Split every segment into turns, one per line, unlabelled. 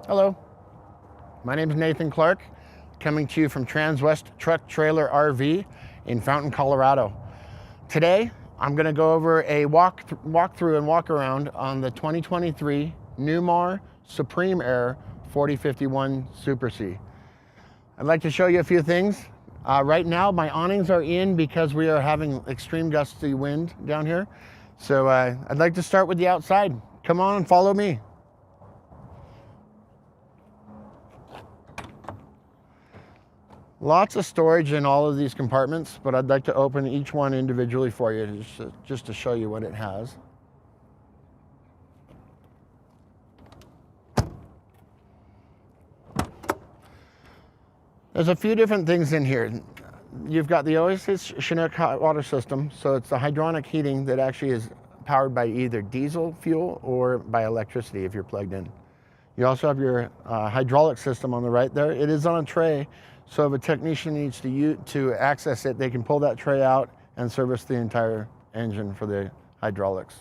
Hello, my name is Nathan Clark, coming to you from Transwest Truck Trailer RV in Fountain, Colorado. Today, I'm going to go over a walk through and walk around on the 2023 Newmar Supreme Aire 4051 Super C. I'd like to show you a few things. Right now, my awnings are in because we are having extreme gusty wind down here. So I'd like to start with the outside. Come on and follow me. Lots of storage in all of these compartments, but I'd like to open each one individually for you just to show you what it has. There's a few different things in here. You've got the Oasis Chinook hot water system, so it's the hydronic heating that actually is powered by either diesel fuel or by electricity if you're plugged in. You also have your hydraulic system on the right there. It is on a tray, so if a technician needs to access it, they can pull that tray out and service the entire engine for the hydraulics.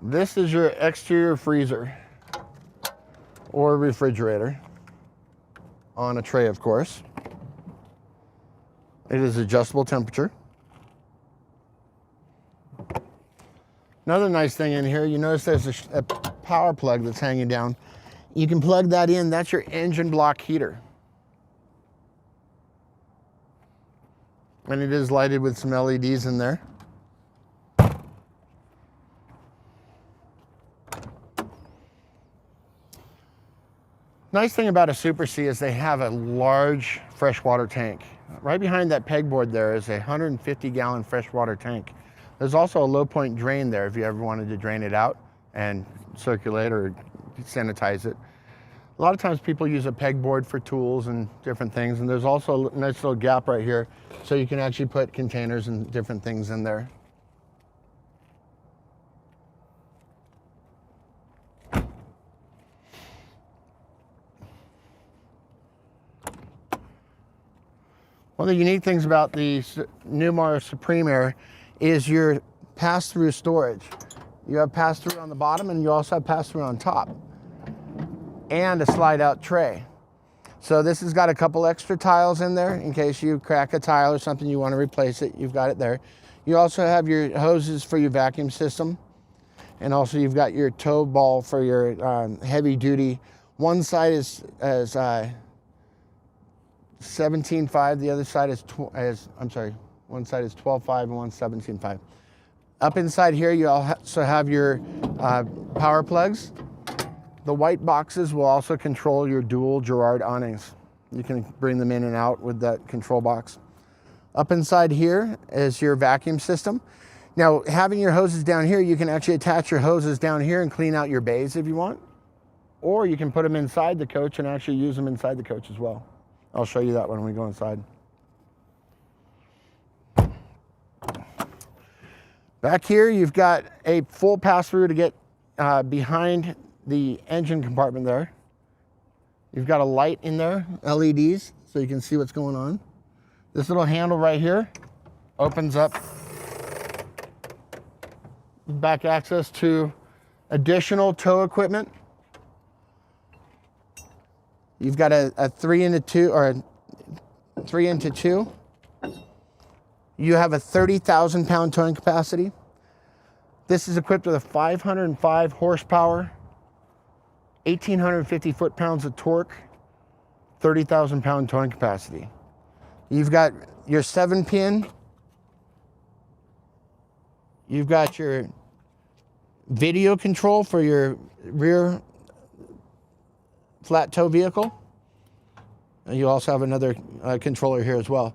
This is your exterior freezer or refrigerator on a tray, of course. It is adjustable temperature. Another nice thing in here, you notice there's a power plug that's hanging down. You can plug that in. That's your engine block heater. And it is lighted with some LEDs in there. Nice thing about a Super C is they have a large freshwater tank. Right behind that pegboard there is a 150-gallon freshwater tank. There's also a low point drain there if you ever wanted to drain it out and circulate or sanitize it. A lot of times people use a pegboard for tools and different things, and there's also a nice little gap right here so you can actually put containers and different things in there. One of the unique things about the Newmar Supreme Aire is your pass-through storage. You have pass-through on the bottom and you also have pass-through on top and a slide-out tray. So this has got a couple extra tiles in there in case you crack a tile or something, you want to replace it, you've got it there. You also have your hoses for your vacuum system, and also you've got your tow ball for your heavy-duty. One side is 17.5, the other side is, one side is 12.5 and one's 17.5. Up inside here, you also have your power plugs. The white boxes will also control your dual Girard awnings. You can bring them in and out with that control box. Up inside here is your vacuum system. Now, having your hoses down here, you can actually attach your hoses down here and clean out your bays if you want. Or you can put them inside the coach and actually use them inside the coach as well. I'll show you that when we go inside. Back here, you've got a full pass-through to get behind the engine compartment there. You've got a light in there, LEDs, so you can see what's going on. This little handle right here opens up back access to additional tow equipment. You've got a 3-into-2 or a 3-into-2. You have a 30,000-pound towing capacity. This is equipped with a 505 horsepower, 1,850 foot-pounds of torque, 30,000-pound towing capacity. You've got your 7-pin. You've got your video control for your rear flat tow vehicle. And you also have another controller here as well.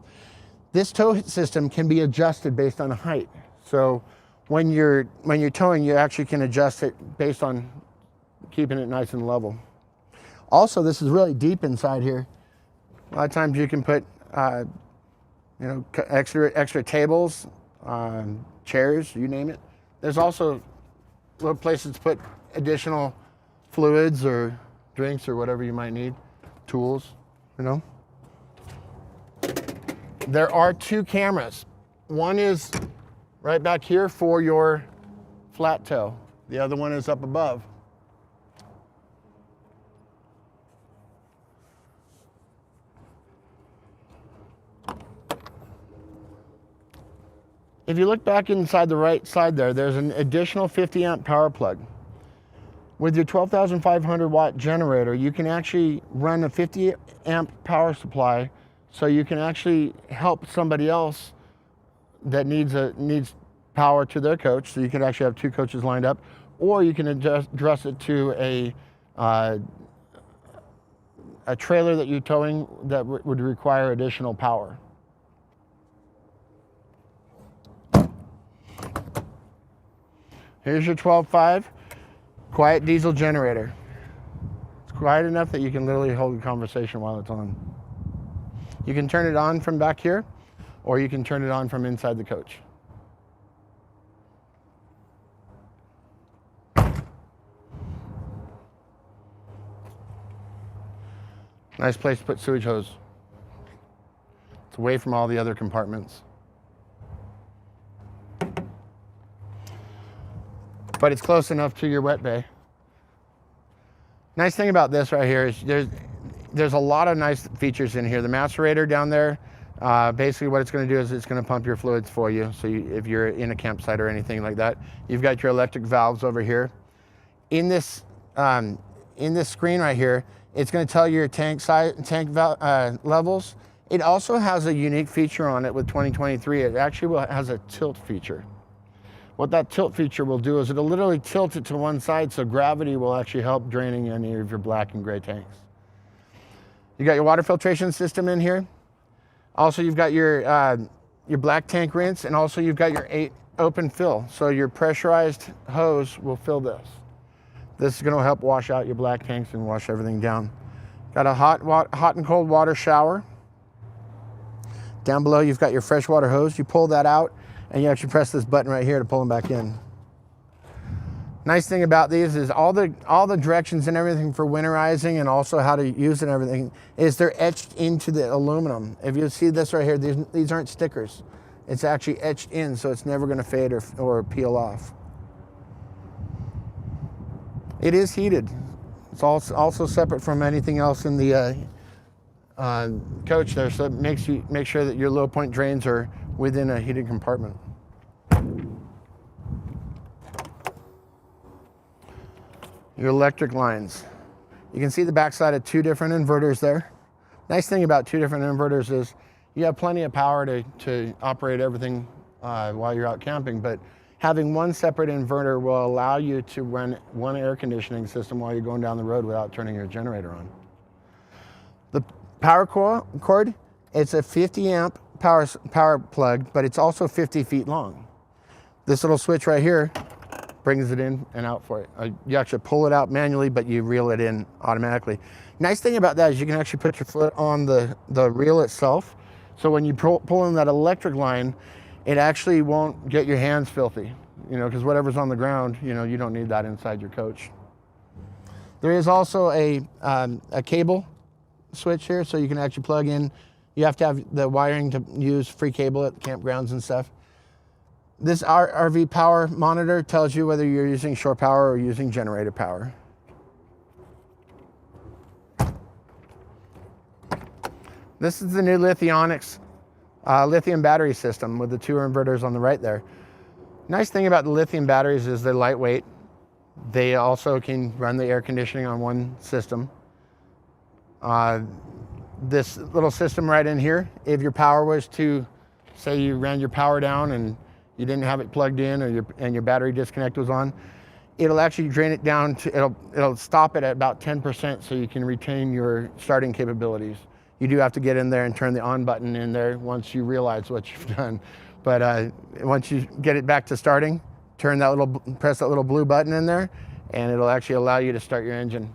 This tow system can be adjusted based on height. So when you're towing, you actually can adjust it based on keeping it nice and level. Also, this is really deep inside here. A lot of times you can put extra tables, chairs, you name it. There's also little places to put additional fluids or drinks or whatever you might need, tools, you know. There are two cameras. One is right back here for your flat toe. The other one is up above. If you look back inside the right side there, there's an additional 50 amp power plug. With your 12,500 watt generator, you can actually run a 50 amp power supply, so you can actually help somebody else that needs power to their coach. So you can actually have two coaches lined up, or you can address it to a trailer that you're towing that would require additional power. Here's your 12.5 quiet diesel generator. It's quiet enough that you can literally hold a conversation while it's on. You can turn it on from back here, or you can turn it on from inside the coach. Nice place to put sewage hose. It's away from all the other compartments. But it's close enough to your wet bay. Nice thing about this right here is there's a lot of nice features in here. The macerator down there, basically what it's going to do is it's going to pump your fluids for you. So if you're in a campsite or anything like that, you've got your electric valves over here. In this screen right here, it's going to tell you your tank size, levels. It also has a unique feature on it with 2023. It actually has a tilt feature. What that tilt feature will do is it'll literally tilt it to one side, so gravity will actually help draining any of your black and gray tanks. You got your water filtration system in here. Also, you've got your black tank rinse, and also you've got your 8 open fill. So your pressurized hose will fill this. This is going to help wash out your black tanks and wash everything down. Got a hot and cold water shower. Down below, you've got your freshwater hose. You pull that out, and you actually press this button right here to pull them back in. Nice thing about these is all the directions and everything for winterizing and also how to use it and everything is they're etched into the aluminum. If you see this right here, these aren't stickers. It's actually etched in, so it's never gonna fade or peel off. It is heated. It's also separate from anything else in the coach there, so it make sure that your low point drains are within a heated compartment. Your electric lines. You can see the backside of 2 different inverters there. Nice thing about 2 different inverters is you have plenty of power to operate everything while you're out camping, but having one separate inverter will allow you to run one air conditioning system while you're going down the road without turning your generator on. The power cord, it's a 50 amp power plug, but it's also 50 feet long. This little switch right here brings it in and out for it. You actually pull it out manually, but you reel it in automatically. Nice thing about that is you can actually put your foot on the reel itself. So when you pull in that electric line, it actually won't get your hands filthy, because whatever's on the ground, you don't need that inside your coach. There is also a cable switch here, so you can actually plug in. You have to have the wiring to use free cable at campgrounds and stuff. This RV power monitor tells you whether you're using shore power or using generator power. This is the new Lithionics lithium battery system with the 2 inverters on the right there. Nice thing about the lithium batteries is they're lightweight. They also can run the air conditioning on one system. This little system right in here, if your power was to, say you ran your power down and you didn't have it plugged in, or your battery disconnect was on, it'll actually drain it down to, it'll stop it at about 10% so you can retain your starting capabilities. You do have to get in there and turn the on button in there once you realize what you've done. But once you get it back to starting, press that little blue button in there, and it'll actually allow you to start your engine.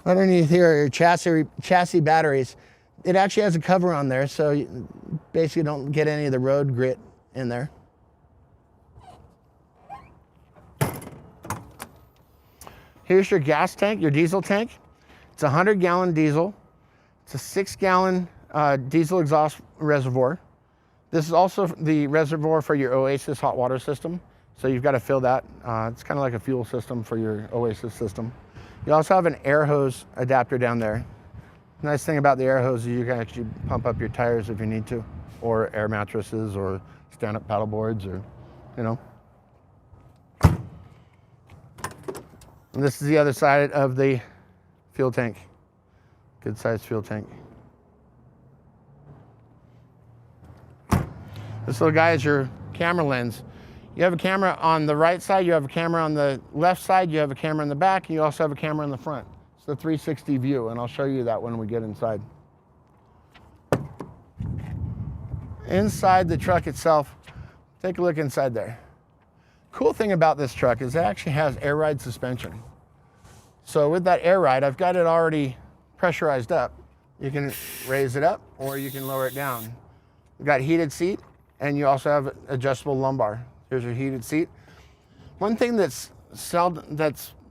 Underneath here are your chassis batteries. It actually has a cover on there, so you basically don't get any of the road grit in there. Here's your gas tank, your diesel tank. It's a 100-gallon diesel. It's a 6-gallon diesel exhaust reservoir. This is also the reservoir for your Oasis hot water system. So you've got to fill that. It's kind of like a fuel system for your Oasis system. You also have an air hose adapter down there. Nice thing about the air hose is you can actually pump up your tires if you need to, or air mattresses, or stand-up paddle boards, or, you know. And this is the other side of the fuel tank. Good sized fuel tank. This little guy is your camera lens. You have a camera on the right side, you have a camera on the left side, you have a camera in the back, and you also have a camera in the front. It's the 360 view, and I'll show you that when we get inside. Inside the truck itself, take a look inside there. Cool thing about this truck is it actually has air ride suspension. So with that air ride, I've got it already pressurized up. You can raise it up or you can lower it down. You've got heated seat, and you also have adjustable lumbar. Here's your heated seat. One thing that's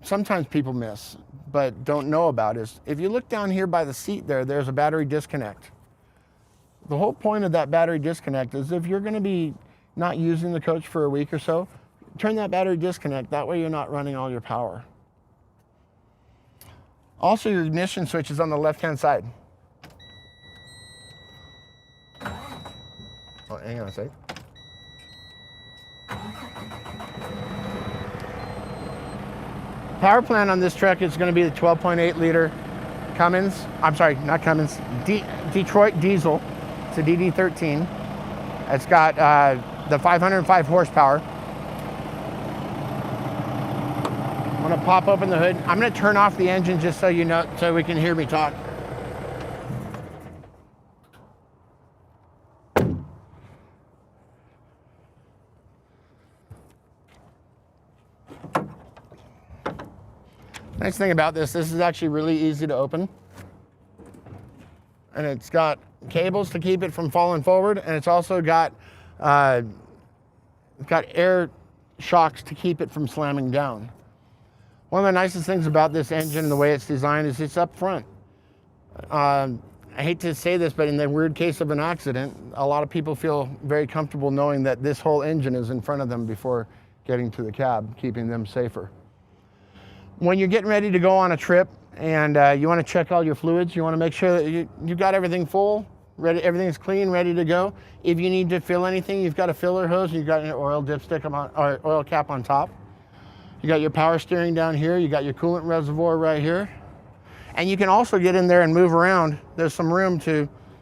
sometimes people miss but don't know about is if you look down here by the seat there's a battery disconnect. The whole point of that battery disconnect is if you're going to be not using the coach for a week or so, turn that battery disconnect. That way you're not running all your power. Also, your ignition switch is on the left-hand side. Oh, hang on a sec. Power plant on this truck is going to be the 12.8 liter Cummins. I'm sorry, not Cummins. Detroit diesel. It's a DD13. It's got the 505 horsepower. I'm going to pop open the hood. I'm going to turn off the engine just so you know, so we can hear me talk. Nice thing about this is actually really easy to open. And it's got cables to keep it from falling forward, and it's also got air shocks to keep it from slamming down. One of the nicest things about this engine and the way it's designed is it's up front. I hate to say this, but in the weird case of an accident, a lot of people feel very comfortable knowing that this whole engine is in front of them before getting to the cab, keeping them safer. When you're getting ready to go on a trip and you want to check all your fluids, you want to make sure that you've got everything full, ready, everything's clean, ready to go. If you need to fill anything, you've got a filler hose, and you've got an oil dipstick or oil cap on top. You got your power steering down here, you got your coolant reservoir right here. And you can also get in there and move around. There's some room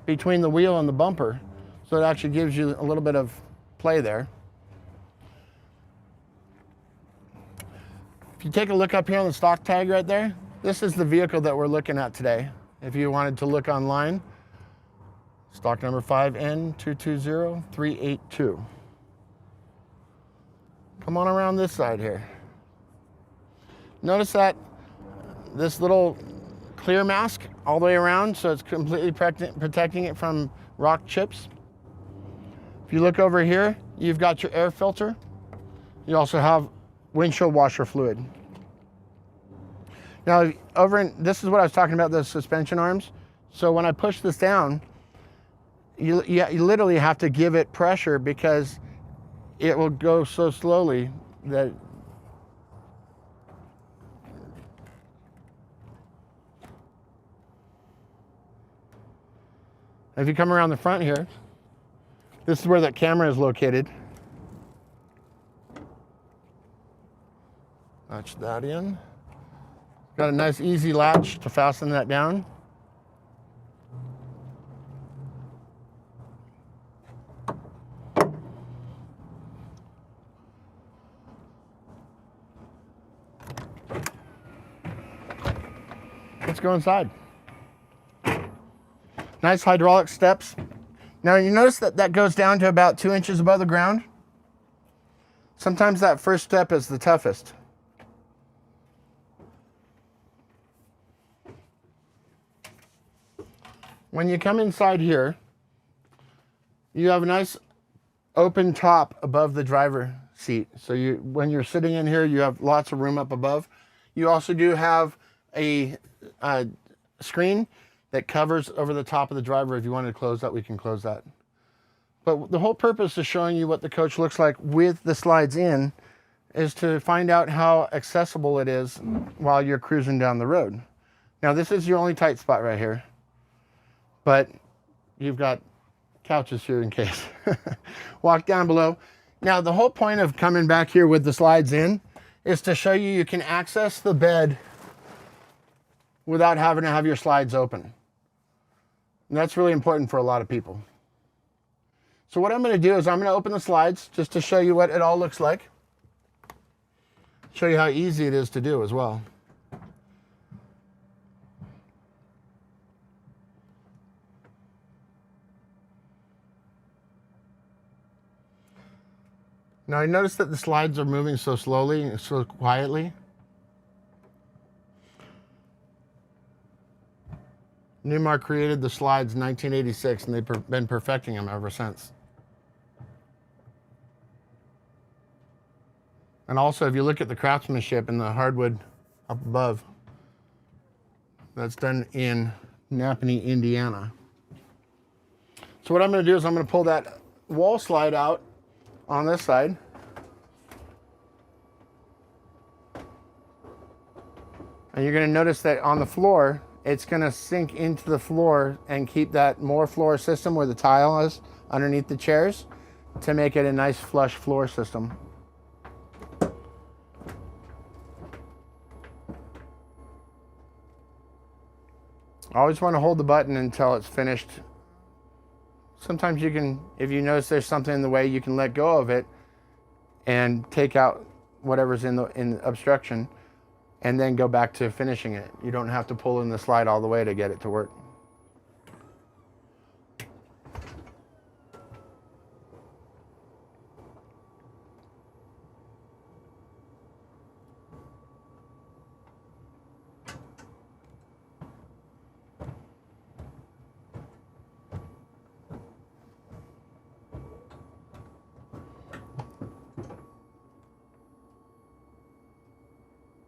between the wheel and the bumper, so it actually gives you a little bit of play there. If you take a look up here on the stock tag right there, this is the vehicle that we're looking at today. If you wanted to look online, stock number 5N220382. Come on around this side here. Notice that this little clear mask all the way around, so it's completely protecting it from rock chips. If you look over here, you've got your air filter. You also have windshield washer fluid. Now, this is what I was talking about, the suspension arms. So when I push this down, you literally have to give it pressure because it will go so slowly that if you come around the front here, this is where that camera is located. Latch that in. Got a nice easy latch to fasten that down. Let's go inside. Nice hydraulic steps. Now you notice that goes down to about 2 inches above the ground. Sometimes that first step is the toughest. When you come inside here, you have a nice open top above the driver seat. So when you're sitting in here, you have lots of room up above. You also do have a screen that covers over the top of the driver. If you wanted to close that, we can close that. But the whole purpose of showing you what the coach looks like with the slides in is to find out how accessible it is while you're cruising down the road. Now, this is your only tight spot right here, but you've got couches here in case. Walk down below. Now, the whole point of coming back here with the slides in is to show you you can access the bed without having to have your slides open. And that's really important for a lot of people. So what I'm going to do is I'm going to open the slides just to show you what it all looks like. Show you how easy it is to do as well. Now I notice that the slides are moving so slowly and so quietly. Newmar created the slides in 1986 and they've been perfecting them ever since. And also, if you look at the craftsmanship in the hardwood up above, that's done in Napanee, Indiana. So what I'm going to do is I'm going to pull that wall slide out on this side. And you're going to notice that on the floor, it's going to sink into the floor and keep that more floor system where the tile is underneath the chairs to make it a nice flush floor system. Always want to hold the button until it's finished. Sometimes you can, if you notice there's something in the way, you can let go of it and take out whatever's in the obstruction and then go back to finishing it. You don't have to pull in the slide all the way to get it to work.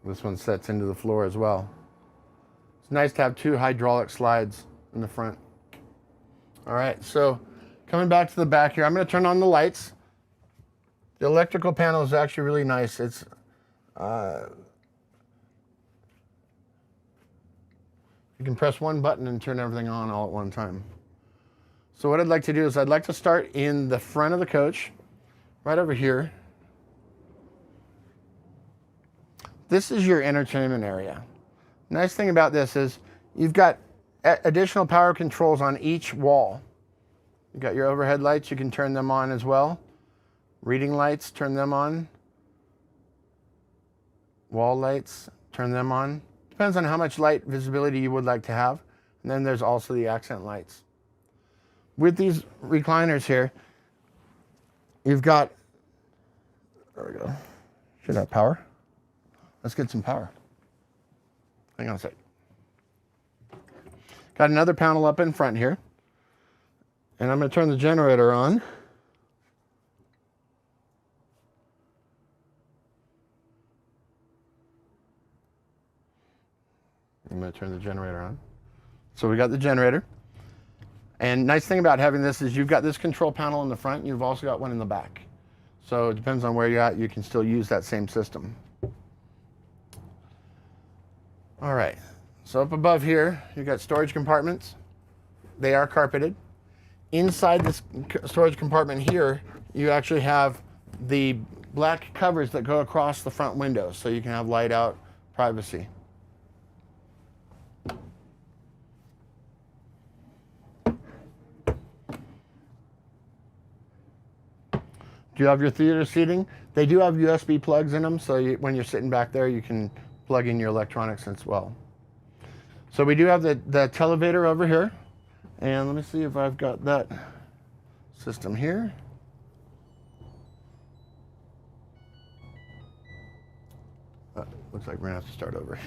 This one sets into the floor as well. It's nice to have two hydraulic slides in the front. All right, so coming back to the back here, I'm going to turn on the lights. The electrical panel is actually really nice. It's you can press one button and turn everything on all at one time. So what I'd like to do is I'd like to start in the front of the coach, right over here. This is your entertainment area. Nice thing about this is you've got additional power controls on each wall. You've got your overhead lights, you can turn them on as well. Reading lights, turn them on. Wall lights, turn them on. Depends on how much light visibility you would like to have. And then there's also the accent lights. With these recliners here, you've got, there we go, should have power. Let's get some power. Hang on a sec. Got another panel up in front here. And I'm going to turn the generator on. I'm going to turn the generator on. So we got the generator. And nice thing about having this is you've got this control panel in the front. And you've also got one in the back. So it depends on where you're at. You can still use that same system. All right, so up above here, you've got storage compartments. They are carpeted. Inside this storage compartment here, you actually have the black covers that go across the front windows, so you can have light out privacy. Do you have your theater seating? They do have USB plugs in them, so when you're sitting back there, you can plug in your electronics as well. So we do have the televator over here. And let me see if I've got that system here. Looks like we're gonna have to start over.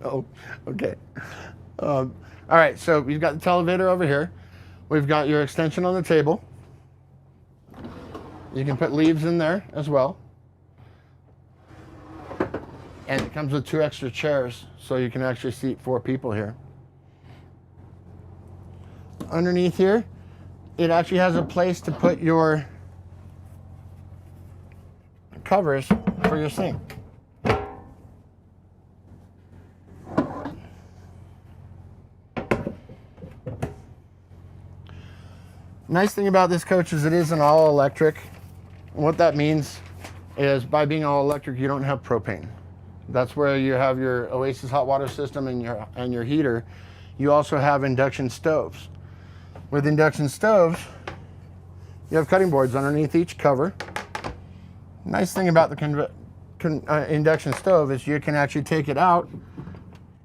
No, okay. All right, so we've got the televator over here. We've got your extension on the table. You can put leaves in there as well. And it comes with 2 extra chairs, so you can actually seat 4 people here. underneath here, it actually has a place to put your covers for your sink. Nice thing about this coach is it is an all electric. What that means is by being all electric, you don't have propane. That's where you have your Oasis hot water system and your heater. You also have induction stoves. With induction stoves, you have cutting boards underneath each cover. Nice thing about the induction stove is you can actually take it out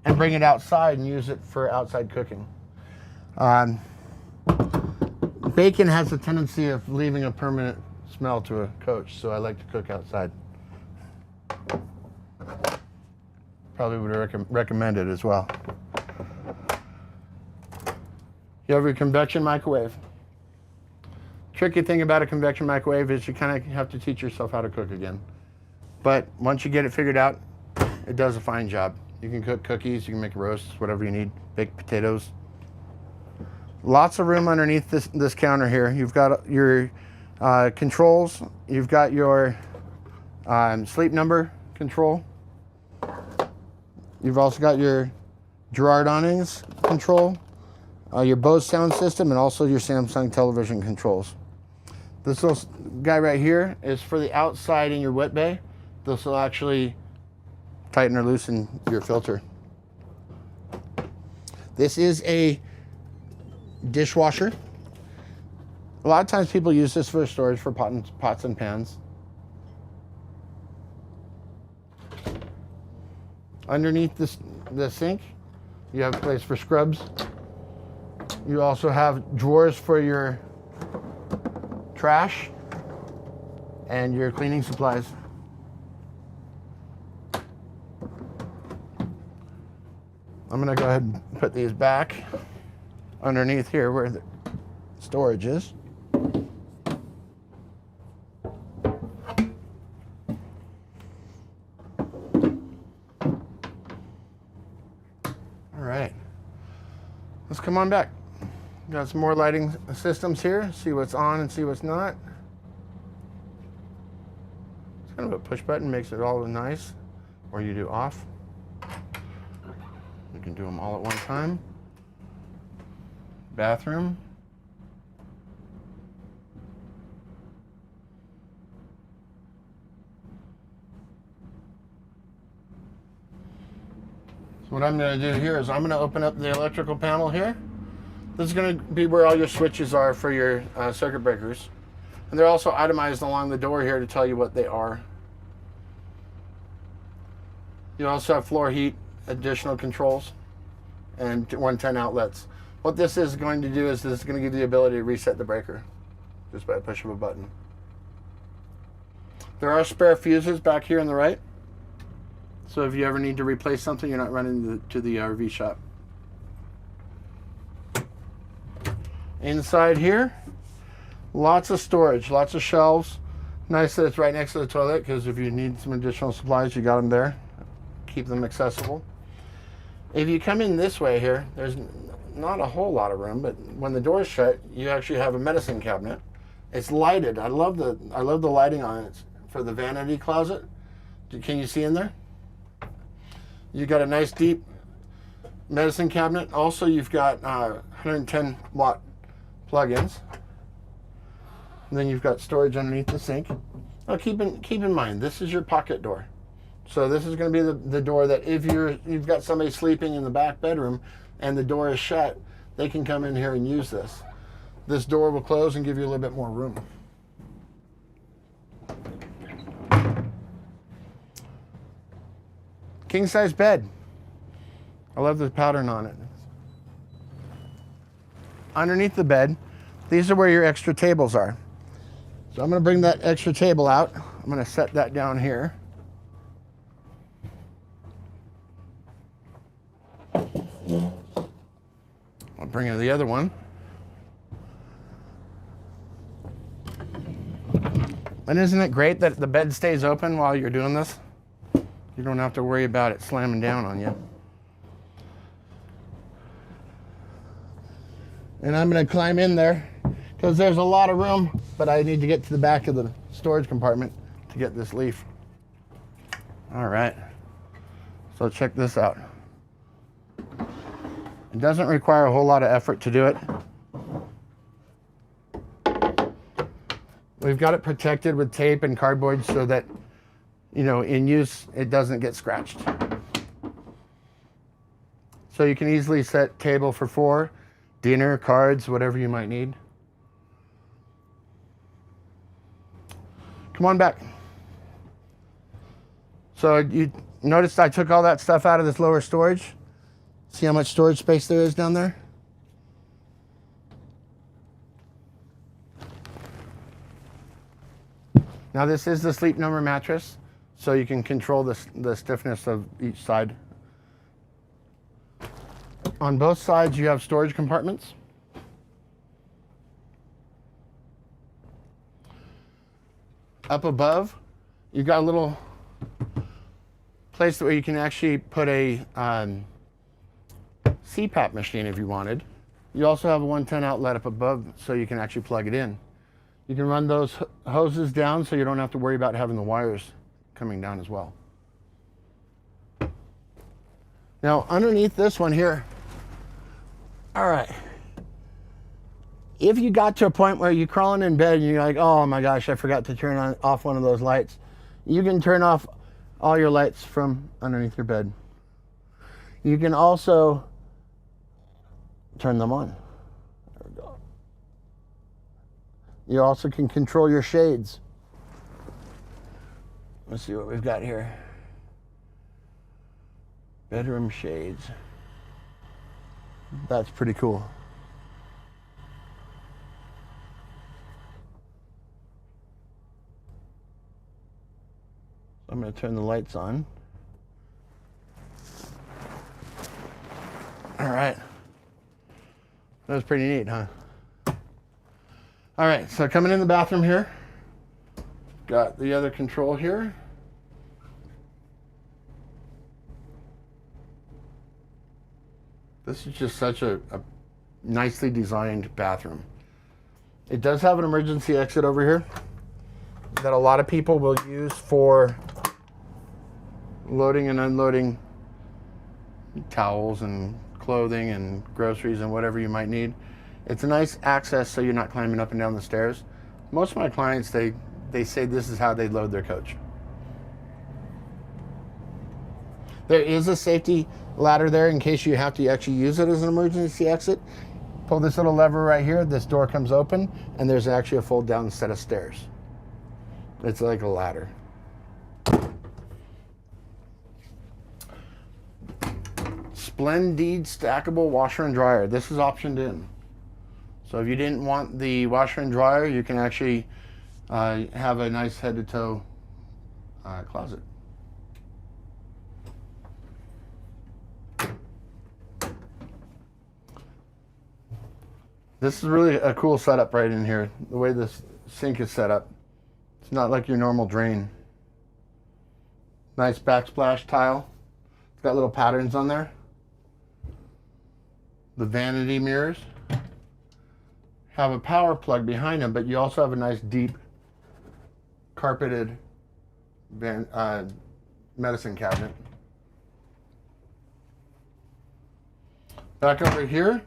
and bring it outside and use it for outside cooking. Bacon has a tendency of leaving a permanent smell to a coach, so I like to cook outside. Probably would recommend it as well. You have your convection microwave. Tricky thing about a convection microwave is you kind of have to teach yourself how to cook again. But once you get it figured out, it does a fine job. You can cook cookies, you can make roasts, whatever you need, baked potatoes. Lots of room underneath this counter here. You've got your controls. You've got your sleep number control. You've also got your Girard awnings control, your Bose sound system, and also your Samsung television controls. This little guy right here is for the outside in your wet bay. This will actually tighten or loosen your filter. This is a dishwasher. A lot of times people use this for storage for pots and pans. Underneath the sink, you have a place for scrubs. You also have drawers for your trash and your cleaning supplies. I'm gonna go ahead and put these back underneath here where the storage is. All right, let's come on back. Got some more lighting systems here. See what's on and see what's not. It's kind of a push button, makes it all nice. Or you do off. You can do them all at one time. Bathroom. So what I'm going to do here is I'm going to open up the electrical panel here. This is going to be where all your switches are for your circuit breakers. And they're also itemized along the door here to tell you what they are. You also have floor heat, additional controls, and 110 outlets. What this is going to do is this is going to give you the ability to reset the breaker just by a push of a button. There are spare fuses back here on the right. So if you ever need to replace something, you're not running to the RV shop. Inside here, lots of storage, lots of shelves. Nice that it's right next to the toilet, because if you need some additional supplies, you got them there. Keep them accessible. If you come in this way here, there's not a whole lot of room, but when the door's shut, you actually have a medicine cabinet. It's lighted. I love the lighting on it for the vanity closet. Can you see in there? You got a nice deep medicine cabinet. Also, you've got 110 watt plug-ins. And then you've got storage underneath the sink. Now keep in mind, this is your pocket door. So this is going to be the door that if you've got somebody sleeping in the back bedroom and the door is shut, they can come in here and use this. This door will close and give you a little bit more room. King size bed. I love the pattern on it. Underneath the bed, these are where your extra tables are. So I'm going to bring that extra table out. I'm going to set that down here. I'll bring in the other one. And isn't it great that the bed stays open while you're doing this? You don't have to worry about it slamming down on you. And I'm gonna climb in there because there's a lot of room, but I need to get to the back of the storage compartment to get this leaf. All right, so check this out. It doesn't require a whole lot of effort to do it. We've got it protected with tape and cardboard so that, you know, in use, it doesn't get scratched. So you can easily set table for 4, dinner, cards, whatever you might need. Come on back. So you noticed I took all that stuff out of this lower storage. See how much storage space there is down there? Now this is the Sleep Number mattress, so you can control the stiffness of each side. On both sides you have storage compartments. Up above, you've got a little place where you can actually put a CPAP machine if you wanted. You also have a 110 outlet up above so you can actually plug it in. You can run those hoses down so you don't have to worry about having the wires coming down as well. Now underneath this one here, all right, if you got to a point where you're crawling in bed and you're like, oh my gosh, I forgot to turn off one of those lights, you can turn off all your lights from underneath your bed. You can also turn them on. There we go. You also can control your shades. Let's see what we've got here. Bedroom shades. That's pretty cool. I'm going to turn the lights on. All right. That was pretty neat, huh? All right, so coming in the bathroom here, got the other control here. This is just such a nicely designed bathroom. It does have an emergency exit over here that a lot of people will use for loading and unloading towels and clothing and groceries and whatever you might need. It's a nice access so you're not climbing up and down the stairs. Most of my clients, they say this is how they load their coach. There is a safety ladder there in case you have to actually use it as an emergency exit. Pull this little lever right here, this door comes open, and there's actually a fold down set of stairs. It's like a ladder. Splendid stackable washer and dryer. This is optioned in. So if you didn't want the washer and dryer, you can actually have a nice head to toe closet. This is really a cool setup right in here. The way this sink is set up. It's not like your normal drain. Nice backsplash tile. It's got little patterns on there. The vanity mirrors have a power plug behind them, but you also have a nice deep carpeted medicine cabinet. Back over here,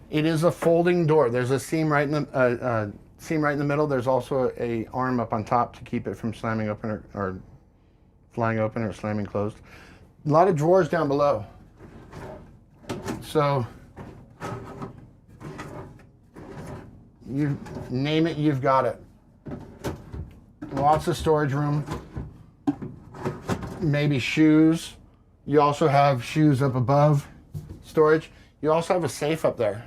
it is a folding door. There's a seam right in the middle. There's also a arm up on top to keep it from slamming open or flying open or slamming closed. A lot of drawers down below. So you name it, you've got it. Lots of storage room. Maybe shoes. You also have shoes up above storage. You also have a safe up there.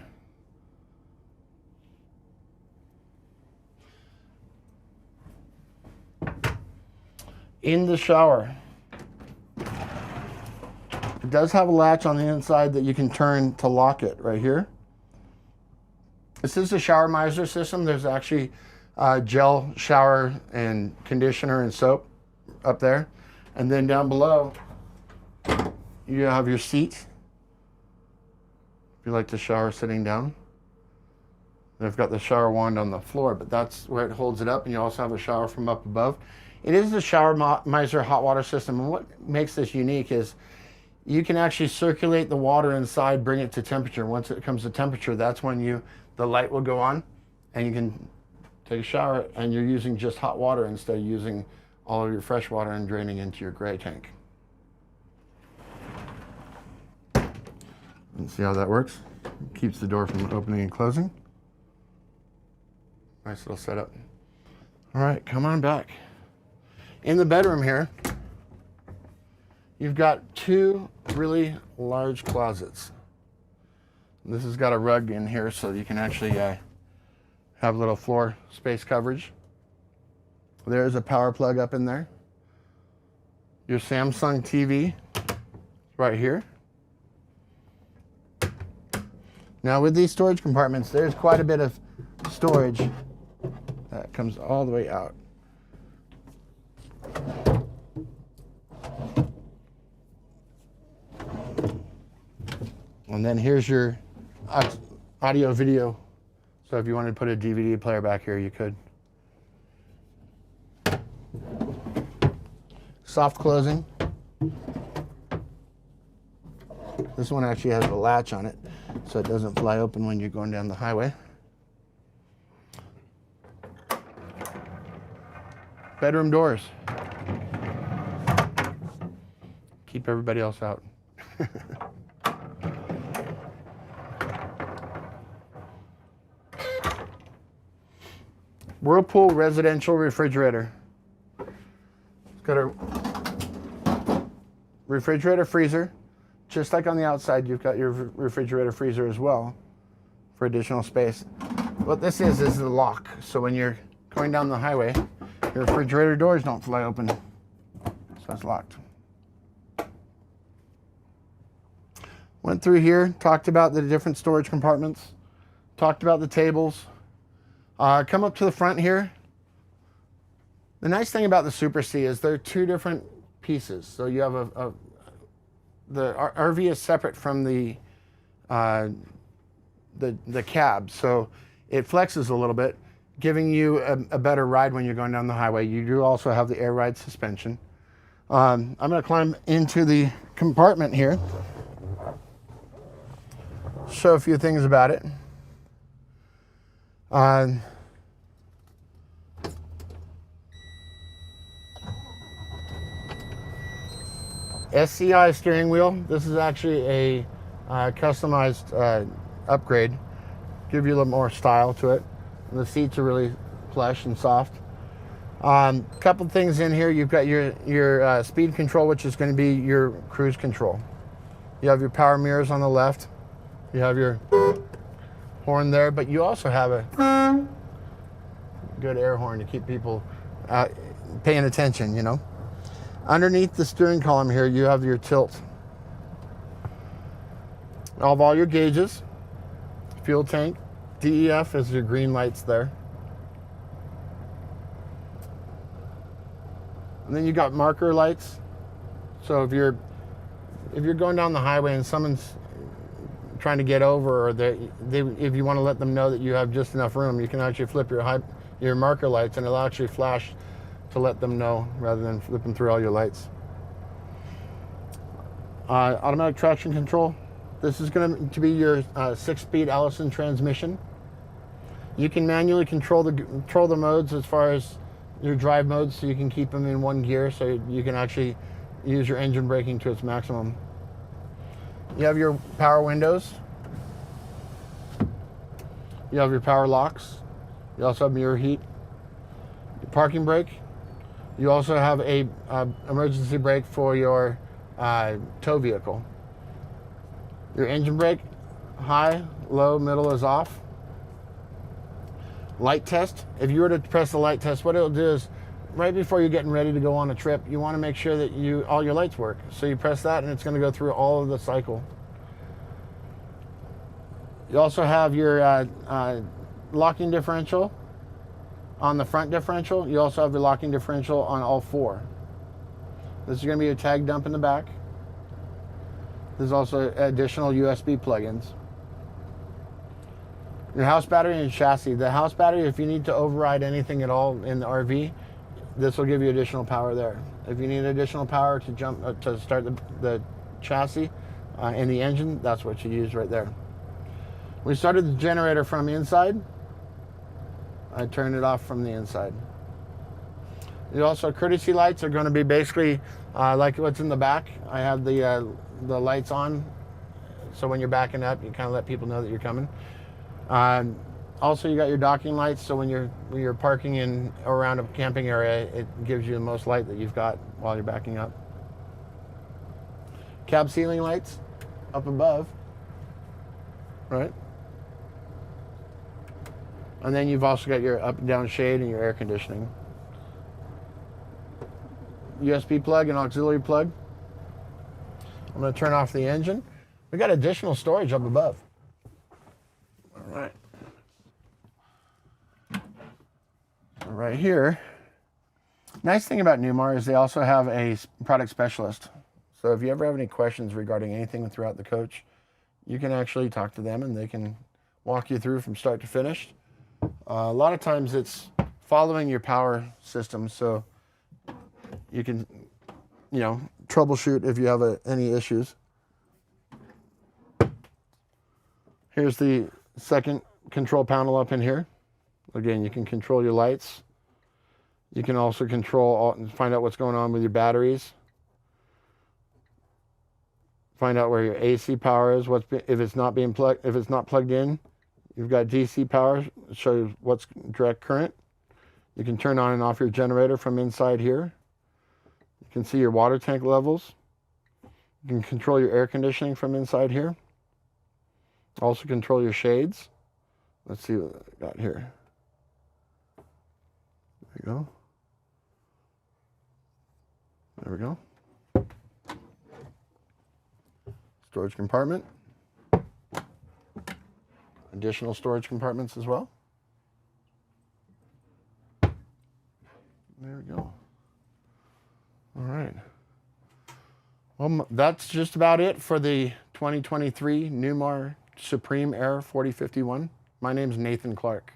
In the shower, it does have a latch on the inside that you can turn to lock it right here. This is the shower miser system. There's actually gel shower and conditioner and soap up there. And then down below, you have your seat. If you like to shower sitting down. They've got the shower wand on the floor, but that's where it holds it up, and you also have a shower from up above. It is the Shower Miser hot water system, and what makes this unique is you can actually circulate the water inside, bring it to temperature. Once it comes to temperature, that's when the light will go on, and you can take a shower, and you're using just hot water instead of using all of your fresh water and draining into your gray tank. And see how that works? It keeps the door from opening and closing. Nice little setup. All right, come on back. In the bedroom here, you've got two really large closets. This has got a rug in here so you can actually have a little floor space coverage. There's a power plug up in there. Your Samsung TV right here. Now with these storage compartments, there's quite a bit of storage that comes all the way out. And then here's your audio video. So if you wanted to put a DVD player back here, you could. Soft closing. This one actually has a latch on it, so it doesn't fly open when you're going down the highway. Bedroom doors. Keep everybody else out. Whirlpool residential refrigerator. It's got a refrigerator freezer. Just like on the outside, you've got your refrigerator freezer as well for additional space. What this is the lock. So when you're going down the highway, your refrigerator doors don't fly open. So it's locked. Went through here, talked about the different storage compartments, talked about the tables. Come up to the front here. The nice thing about the Super C is there are two different pieces. So you have the RV is separate from the cab, so it flexes a little bit, giving you a better ride when you're going down the highway. You do also have the air ride suspension. I'm going to climb into the compartment here, show a few things about it. SCI steering wheel. This is actually a customized upgrade. Give you a little more style to it. And the seats are really plush and soft. Couple things in here. You've got your speed control, which is going to be your cruise control. You have your power mirrors on the left. You have your horn there, but you also have a good air horn to keep people paying attention, you know. Underneath the steering column here, you have your tilt. Of all your gauges, fuel tank, DEF is your green lights there. And then you got marker lights. So if you're going down the highway and someone's trying to get over, or if you want to let them know that you have just enough room, you can actually flip your marker lights and it'll actually flash to let them know rather than flipping through all your lights. Automatic traction control. This is going to be your 6-speed Allison transmission. You can manually control the modes as far as your drive modes, so you can keep them in one gear, so you can actually use your engine braking to its maximum. You have your power windows. You have your power locks. You also have mirror heat. Your parking brake. You also have a emergency brake for your tow vehicle. Your engine brake, high, low, middle is off. Light test. If you were to press the light test, what it'll do is right before you're getting ready to go on a trip, you want to make sure that all your lights work. So you press that and it's going to go through all of the cycle. You also have your locking differential on the front differential. You also have your locking differential on all four. This is going to be your tag dump in the back. There's also additional USB plugins. Your house battery and chassis. The house battery, if you need to override anything at all in the RV, this will give you additional power there. If you need additional power to jump to start the chassis and the engine, that's what you use right there. We started the generator from inside. I turned it off from the inside. You also, courtesy lights are going to be basically like what's in the back. I have the lights on, so when you're backing up, you kind of let people know that you're coming. Also, you got your docking lights, so when you're parking in or around a camping area, it gives you the most light that you've got while you're backing up. Cab ceiling lights up above, right? And then you've also got your up and down shade and your air conditioning. USB plug and auxiliary plug. I'm going to turn off the engine. We got additional storage up above. All right. Right here. Nice thing about Newmar is they also have a product specialist. So if you ever have any questions regarding anything throughout the coach, you can actually talk to them and they can walk you through from start to finish. A lot of times it's following your power system, so you can, troubleshoot if you have any issues. Here's the second control panel up in here. Again, you can control your lights. You can also find out what's going on with your batteries. Find out where your AC power is. If it's not plugged in. You've got DC power, shows what's direct current. You can turn on and off your generator from inside here. You can see your water tank levels. You can control your air conditioning from inside here. Also control your shades. Let's see what I got here. There you go. There we go. Storage compartment. Additional storage compartments as well. There we go. All right. Well, that's just about it for the 2023 Newmar Supreme Aire 4051. My name's Nathan Clark.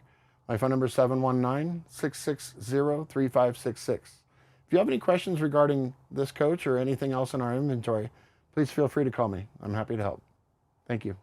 My phone number is 719-660-3566. If you have any questions regarding this coach or anything else in our inventory, please feel free to call me. I'm happy to help. Thank you.